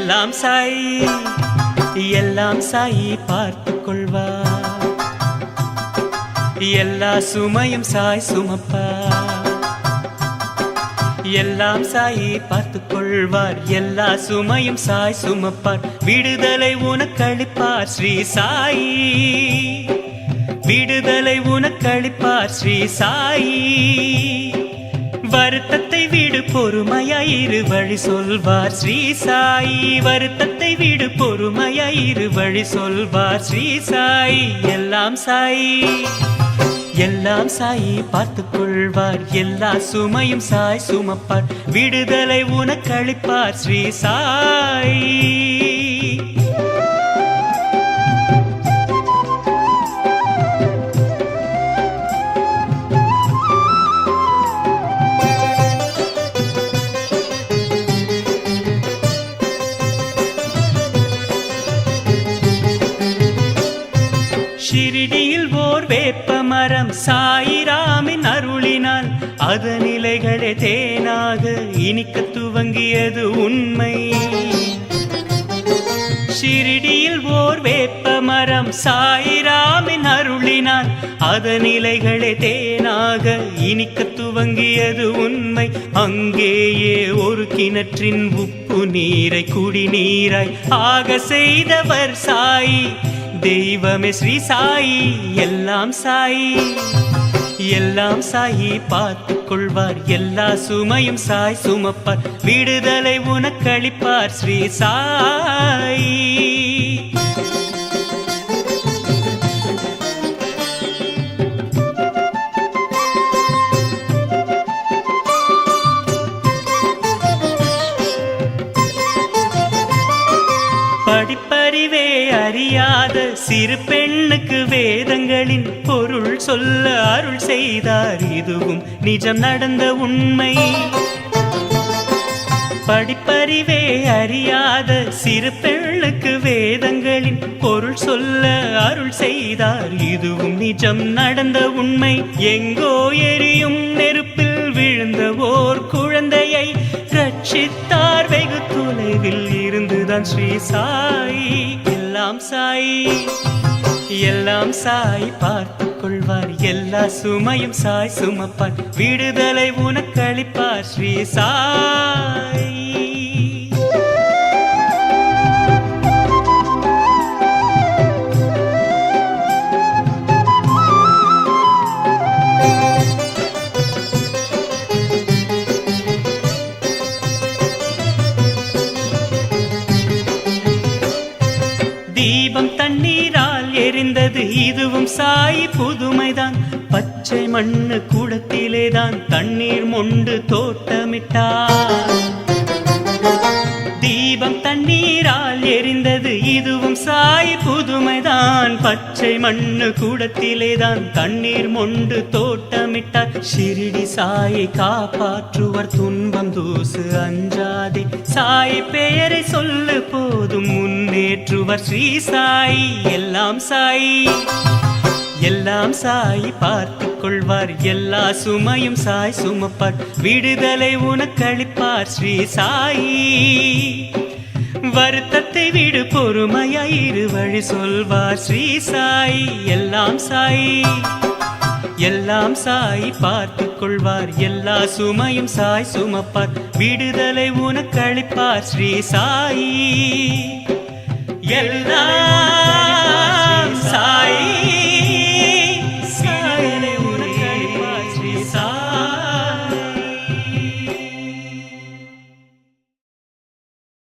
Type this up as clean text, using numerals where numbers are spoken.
எல்லாம் சாய் எல்லாம் சாய் பார்த்துக் கொள்வார் எல்லா சுமையும் சாய் சுமப்பார் எல்லாம் சாய் பார்த்துக் கொள்வார் எல்லா சுமையும் சாய் சுமப்பார் விடுதலை உனக்களிப்பார் ஸ்ரீ சாயி விடுதலை உனக்களிப்பார் ஸ்ரீ சாயி வருத்தத்தை விடு பொறுமையாயிரு வழி சொல்வார் ஸ்ரீ சாயி வருத்தத்தை விடு பொறுமையாயிரு வழி சொல்வார் ஸ்ரீ சாயி எல்லாம் சாயி எல்லாம் சாயி பார்த்துக் கொள்வார் எல்லா சுமையும் சாய் சுமப்பார் விடுதலை உனக்களிப்பார் ஸ்ரீ சாயி ஷிரடியில் ஓர் வேப்ப மரம் சாயிராமின் அருளினால் அதன் இலைகளே தேனாக இனிக்க துவங்கியது உண்மை ஷிரடியில் ஓர் வேப்ப மரம் சாயிராமின் அருளினால் அதன் இலைகளே தேனாக இனிக்க துவங்கியது உண்மை அங்கேயே ஒரு கிணற்றின் உப்பு நீரை குடிநீராய் ஆக செய்தவர் சாயி தெய்வமே ஸ்ரீ சாயி எல்லாம் சாயி எல்லாம் சாயி பார்த்துக் கொள்வார் எல்லா சுமையும் சாய் சுமப்பார் விடுதலை உனக்களிப்பார் ஸ்ரீ சாயி படிப்பறிவே அறியாத சிறு பெண்ணுக்கு வேதங்களின் பொருள் சொல்ல அருள் செய்தார் இதுவும் நிஜம் நடந்த உண்மை படிப்பறிவே அறியாத சிறு பெண்ணுக்கு வேதங்களின் பொருள் சொல்ல அருள் செய்தார் இதுவும் நிஜம் நடந்த உண்மை எங்கோ எரியும் நெருப்பில் விழுந்த ஓர் குழந்தையை ரட்சித்தார் வெகு தொலைவில் இருந்துதான் ஸ்ரீ சாயி எல்லாம் சாயி எல்லாம் சாய் பார்த்துக் கொள்வார் எல்லா சுமையும் சாய் சுமப்பார் விடுதலை உனக்களிப்பார் ஸ்ரீ சாயி தீபம் தண்ணீரால் எரிந்தது இதுவும் சாயி புதுமைதான் பச்சை மண்ணு கூடத்திலேதான் தண்ணீர் மொண்டு தோட்டமிட்டார் தீபம் தண்ணீரால் எரிந்தது இதுவும் சாயி புதுமைதான் பச்சை மண்ணு கூடத்திலேதான் தண்ணீர் மொண்டு தோட்டமிட்டார் ஷிரடி சாயை காப்பாற்றுவர் துன்பம் தூசு அஞ்சாதே சாய் பெயரை சொல்லு போதும் முன்னேற்றுவர் ஸ்ரீ சாயி எல்லாம் சாயி எல்லாம் சாய் பார்த்துக் கொள்வார் எல்லா சுமையும் சாய் சுமப்பார் விடுதலை உனக்களிப்பார் ஸ்ரீ சாயி வருத்தத்தை விடு பொறுமையாயிரு வழி சொல்வார் ஸ்ரீ சாயி எல்லாம் சாயி எல்லாம் சாய் பார்த்துக் கொள்வார் எல்லா சுமையும் சாய் சுமப்பார் விடுதலை உனக்களிப்பார் ஸ்ரீ சாயி